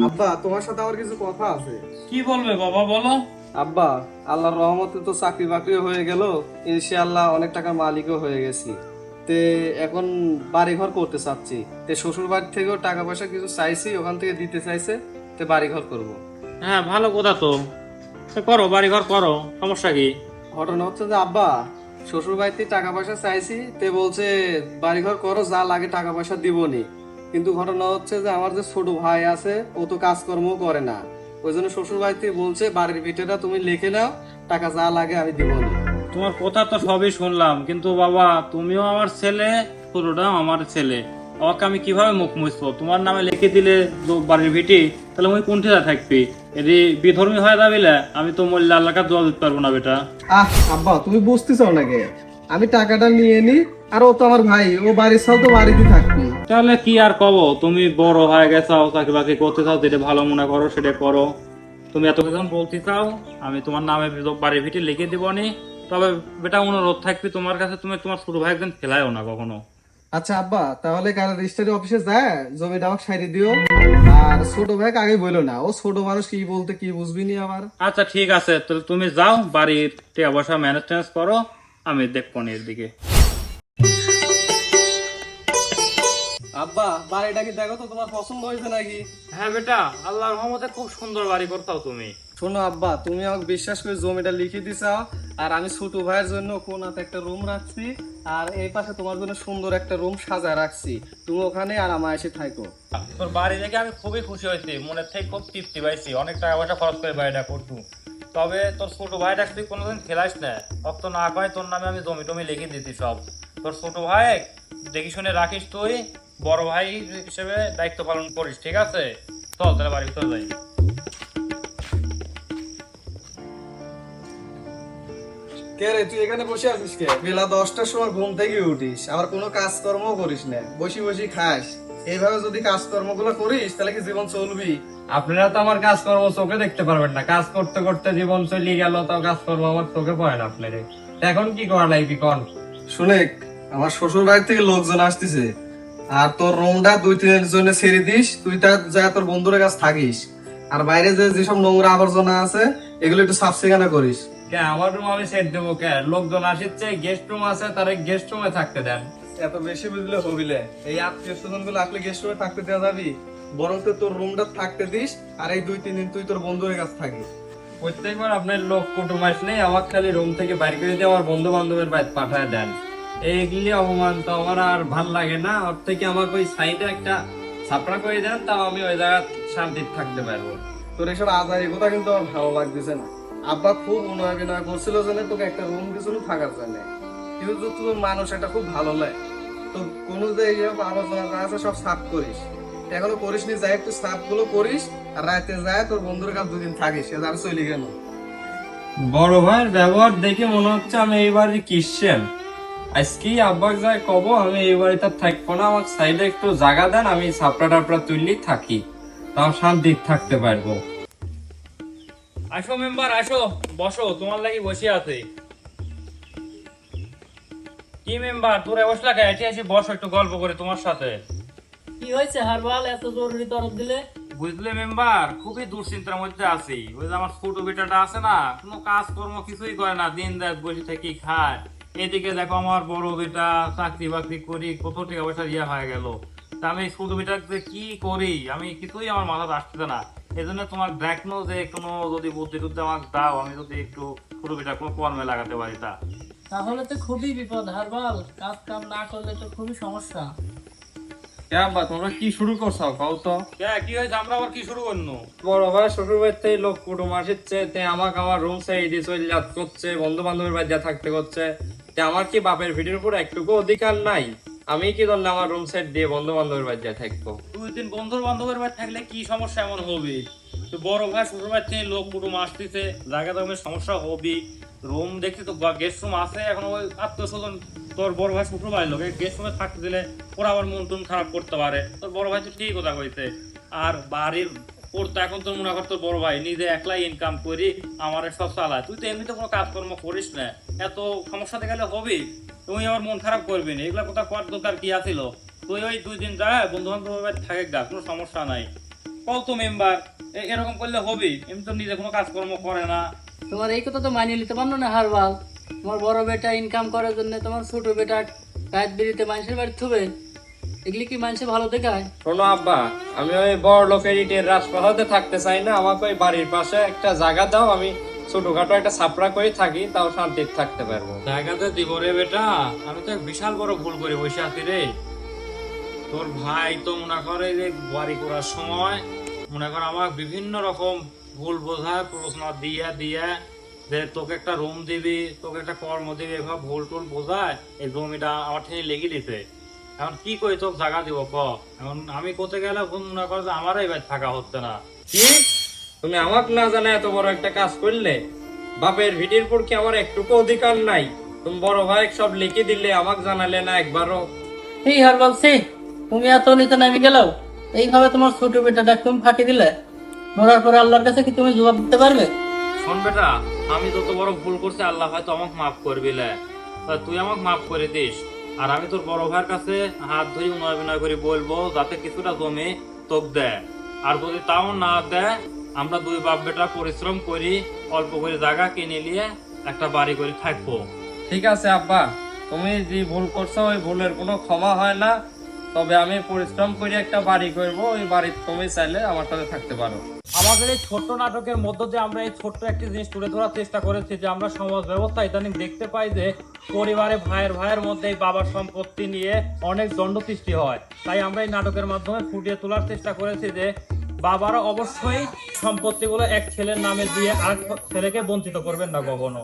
আব্বা, তোমার সাথে আমার কিছু কথা আছে। কি বলবে বাবা, বলো। আব্বা, আল্লাহর রহমতে তো চাকরি বাকরি হয়ে গেল, ইনশাআল্লাহ অনেক টাকার মালিকও হয়ে গেছি। তে এখন বাড়ি ঘর করতে চাচ্ছি। তে শ্বশুর বাড়ি থেকেও টাকা পয়সা কিছু চাইছি, ওখান থেকে দিতে চাইছে। তে বাড়ি ঘর করবো। হ্যাঁ, ভালো কথা তো। করো, বাড়ি ঘর করো, সমস্যা কি? ঘটনা হচ্ছে যে আব্বা, শ্বশুর বাড়িতে টাকা পয়সা চাইছি, তে বলছে বাড়ি ঘর করো, যা লাগে টাকা পয়সা দিবনি। কিন্তু ঘটনা হচ্ছে যে আমার যে ছোট ভাই আছে, ও তো কাজকর্ম করে না। ওই জন্য শ্বশুর বাড়িতে বলছে বাড়ির ভিটেটা তুমি লিখে নাও, টাকা যা লাগে আমি দিবনি। তোমার কথা তো সবই শুনলাম, কিন্তু বাবা তুমিও আমার ছেলে, ছোটটাও আমার ছেলে। ওকে আমি কিভাবে মুখ মুছবো? তোমার নামে লিখে দিলে বাড়ির ভিটি, তাহলে আমি কোনটা থাকবি? এদি বিধর্মী হয়ে যাবিলে, আমি তো মোল্লা আল্লাহকে দোয়া দিতে পারবো না বেটা। আব্বা, তুমি বুঝতেছো নাকি? আমি টাকাটা নিয়ে নি, আর ও তো আমার ভাই, ও বাড়ির সাল তো বাড়িতে থাকবি। তাহলে কি আর কব? তুমি বড় হয়ে গেছো, চাকরি বাকরি করতে চাও, যেটা ভালো মনে করো সেটা করো। তুমি এত কিছু বলতে চাও, আমি তোমার নামে বাড়ির ভিটি লিখে দিবনি। তবে বেটা অনুরোধ থাকবে তোমার কাছে, তুমি তোমার ছোট ভাই একজন খেলায়ও না কখনো। আচ্ছা আব্বা, তাহলে কার রেজিস্ট্রি অফিসে যায় জমিটা আমাকে সাইডে দিও। আর ছোট ভাই আগে বইলো না, ও ছোট মানুষ, কি বলতে কি বুঝবি নি আবার। আচ্ছা ঠিক আছে, তাহলে তুমি যাও বাড়ির টাকা পয়সা ম্যানেজ করো, আমি দেখবো এর দিকে। আব্বা, বাড়িটা কি দেখো তো, তোমার পছন্দ হয়েছে নাকি? হ্যাঁ বেটা, আল্লাহর রহমতে খুব সুন্দর বাড়ি করতাও তুমি। শোনো আব্বা, তুমি আমাকে বিশ্বাস করে জমিটা লিখে দিছাও। আর আমি ছোট ভাইয়ের জন্য কোনাতে একটা রুম রাখছি, আর এই পাশে তোমার জন্য সুন্দর একটা রুম সাজায় রাখছি। তুমি ওখানে আর আমার এসে থাকো। তোর বাড়ি দেখে আমি খুবই খুশি হয়েছি, মনের থেকে খুব তৃপ্তি পাইছি। অনেক টাকা পয়সা খরচ করে বাড়িটা করতু। তবে তোর ছোট ভাইটা তুই কোনোদিন খেলাস না, অত না কয় তোর নামে আমি জমি টমি লিখে দিতি সব। তোর ছোট ভাই দেখি শুনে রাখিস, তুই বড় ভাই হিসেবে দায়িত্ব পালন করিস, ঠিক আছে? চল তাহলে বাড়ি ভিতরে যাই। কে রে, তুই এখানে বসে আছিস কে? বেলা 10টার সময় ঘুম থেকে উঠিস, আবার কোনো কাজকর্ম করিস না, বসি বসি খাস। এইভাবে যদি কাজকর্ম গুলো করিস, তাহলে কি জীবন চলবি? আপনারা তো আমার কাজকর্ম চোখে দেখতে পারবেন না, কাজ করতে করতে জীবন চলে গেল, তো কাজকর্ম আমার চোখে পড়ে না আপনারে। এখন কি করা লাগবে কোন? শুনে, আমার শ্বশুর বাড়ি থেকে লোকজন আসতেছে, আর তোর রুমটা 2-3 জনে ছেড়ে দিস, তুই তার যা তোর বন্ধুদের কাছে থাকিস। আর বাইরে যে যেসব নোংরা আবর্জনা আছে, এগুলো একটু সাফ সিকানা করিস। কে আমার রুম আমি সেট দেবো? কে লোকজন আসছে, গেস্ট রুম আছে, তার গেস্ট রুমে থাকতে দেন। এত বেশি বুঝলে হবিলে, এই আত্মীয় স্বজন গুলো আসলে গেস্ট রুমে থাকতে দেওয়া যাবি? বরং তো তোর রুমটা থাকতে দিস, আর এই 2-3 দিন তুই তোর বন্ধুদের কাছে থাকিস। প্রত্যেকবার আপনার লোক কুটুম আসলে আমার খালি রুম থেকে বাইর করে দিয়ে আমার বন্ধু বান্ধবের বাড়ি পাঠায় দেন। এইগুলি অপমান তো আমার আর ভাল লাগে না। ওর থেকে আমাকে ওই সাইডে একটা ছাপড়া করে দেন, তাও আমি ওই জায়গা শান্তিতে থাকতে পারবো। তোর এসব আজারি কথা কিন্তু আমার ভালো লাগতেছে না। আব্বা খুব উন্নয় বিনয় করছিল জন্য তোকে একটা রুম দিছিল থাকার জন্য, কিন্তু তোর মানুষ এটা খুব ভালো লাগে। তো কোনো যে এইসব আলোচনা যা আছে সব সাফ করিস, এখনো করিস নি, যাই একটু সাফ গুলো করিস। আর রাতে যায় তোর বন্ধুর কাছে 2 দিন থাকিস, সে আর চলে গেল। বড় ভাইয়ের ব্যবহার দেখে মনে হচ্ছে আমি এই বাড়ির ক্রিশ্চিয়ান। আজকেই আব্বাকে যাই কব আমি এই বাড়িতে থাকবো না, আমার সাইডে একটু জায়গা দেন, আমি ছাপড়া টাপড়া তুললেই থাকি, তাও শান্তিতে থাকতে পারবো। আসো মেম্বার, আসো বসো, তোমার লাগি বসে আছে। কি মেম্বার, তোর বসলা কে? এসে বসো, একটু গল্প করে তোমার সাথে। কি হয়েছে হারবাল, এত জরুরি তরফ দিলে? বুঝলে মেম্বার, খুবই দুশ্চিন্তার মধ্যে আছি। ওই যে আমার ছোট বেটাটা আছে না, কোনো কাজ কর্ম কিছুই করে না, দিন রাত বসে থেকে খায়। এদিকে দেখো আমার বড় বেটা চাকরি বাকরি করি, কত টাকা পয়সা ইয়া হয়ে গেল। তা আমি ছোট বেটাকে কি করি, আমি কিছুই আমার মাথাতে আসছে না। এই জন্য তোমার দেখনো যে কোনো যদি বুদ্ধি টুদ্ধি আমাকে দাও, আমি যদি একটু ছোট বেটা কোনো কর্মে লাগাতে পারি। তা তাহলে তো খুবই বিপদ হারবাল, কাজ কাম না করলে তো খুবই সমস্যা। কে আব্বা তোমরা কি শুরু করছো কও তো? কি হয়েছে, আমরা আবার কি শুরু করলো? বড় ভাই শ্বশুর বাড়ি থেকে লোক কুটুম আসছে, তে আমাকে আমার রুম সাইডে চলে যাত করছে, বন্ধু বান্ধবের বাড়ি যা থাকতে করছে। তে আমার কি বাপের ভিডিওর উপর একটুকু অধিকার নাই? আমি কি ধরলে আমার রুম সাইড দিয়ে বন্ধু বান্ধবের বাড়ি যা থাকবো? 2 দিন বন্ধুর বান্ধবের বাড়ি থাকলে কি সমস্যা এমন হবে? তো বড় ভাই শ্বশুর বাড়ি থেকে লোক কুটুম আসতেছে, জায়গা দামের সমস্যা হবে। রুম দেখছি তো গেস্ট রুম আছে, এখন ওই আত্মীয় স্বজন তোর বড় ভাই শ্বশুর বাড়ির লোক গেস্ট রুমে থাকতে দিলে ওরা আবার মন টন খারাপ করতে পারে। তোর বড় ভাই তো ঠিক কথা কইছে। আর বাড়ির ওর তো এখন তোর মনে কর তোর বড় ভাই নিজে একলাই ইনকাম করি আমার সব চালায়, তুই তো এমনিতে কোনো কাজকর্ম করিস না, এত সমস্যাতে গেলে হবে? তুমি আমার মন খারাপ করবি না, এগুলা কথা করার দরকার কি আছিল? তুই ওই 2 দিন যা বন্ধু বান্ধবের বাড়ি থাকে গা, কোনো সমস্যা নাই। কত মেম্বার এরকম করলে হবে? এমনি তো নিজে কোনো কাজকর্ম করে না। তোমার এই কথা তো মানিয়ে নিতে পারলো না হারবাল। তোমার বড় বেটা ইনকাম করার জন্য তোমার ছোট বেটা রাত বেরিতে মানুষের বাড়ি থুবে, এগুলি কি মানুষে ভালো দেখায়? শোনো আব্বা, আমি ওই বড় লোকের ইটের রাজপ্রাসাদে থাকতে চাই না। আমাকে ওই বাড়ির পাশে একটা জায়গা দাও, আমি ছোটখাটো একটা ছাপড়া করে থাকি, তাও শান্তিতে থাকতে পারবো। জায়গাতে দিব রে বেটা, আমি তো এক বিশাল বড় ভুল করে বসে আছি রে। তোর ভাই তো মনে করে যে বাড়ি করার সময় মনে কর আমার বিভিন্ন রকম ভুল বোঝায় প্রশ্ন দিয়ে দিয়ে যে তোকে একটা রুম দিবি, তোকে একটা কর্ম দিবি, এভাবে ভুল টুল বোঝায় এই জমিটা আমার ঠেনে লেগে দিতে। এখন কি করে তোকে জায়গা দিব ক? এখন আমি কোথায় গেলে মনে কর যে আমারই বাড়ি থাকা হচ্ছে না। কি তুমি আমাকে না জানা এত বড় একটা কাজ করলে? বাপের ভিটির পর কি আমার একটুকু অধিকার নাই? তুমি বড় ভাই সব লিখে দিলে, আমাকে জানালে না একবারও। এই হারবাল সে, তুমি এত নিতে নামে গেল, এইভাবে তোমার ছোট বেটাটা তুমি ফাঁকি দিলে, মরার পরে আল্লাহর কাছে কি তুমি জবাব দিতে পারবে? শোন বেটা, আমি যত বড় ভুল করছি আল্লাহ হয়তো আমাকে মাফ করবি লে। তা তুই আমাকে মাফ করে দিস। আর আমি তোর বড় ভাইয়ের কাছে হাত ধরে উনয় বিনয় করে বলবো যাতে কিছুটা জমি তোকে দেয়। আর যদি তাও না দেয়, আমরা দুই বাপ বেটা পরিশ্রম করি, অল্প করে জায়গা কিনে নিয়ে একটা বাড়ি করে থাকবো। ঠিক আছে আব্বা, তুমি যে ভুল করছো ওই ভুলের কোনো ক্ষমা হয় না। তবে আমি পরিশ্রম করে একটা বাড়ি করবো, ওই বাড়িতে তুমি চাইলে আমার সাথে থাকতে পারো। আমাদের এই ছোট্ট নাটকের মধ্য দিয়ে আমরা এই ছোট্ট একটি জিনিস তুলে ধরার চেষ্টা করেছি যে আমরা সমাজ ব্যবস্থা ইদানিং দেখতে পাই যে পরিবারে ভাইয়ের মধ্যে এই বাবার সম্পত্তি নিয়ে অনেক দ্বন্দ্ব সৃষ্টি হয়। তাই আমরা এই নাটকের মাধ্যমে ফুটিয়ে তোলার চেষ্টা করেছি যে বাবারা অবশ্যই সম্পত্তিগুলো এক ছেলের নামে দিয়ে আর ছেলেকে বঞ্চিত করবেন না কখনো।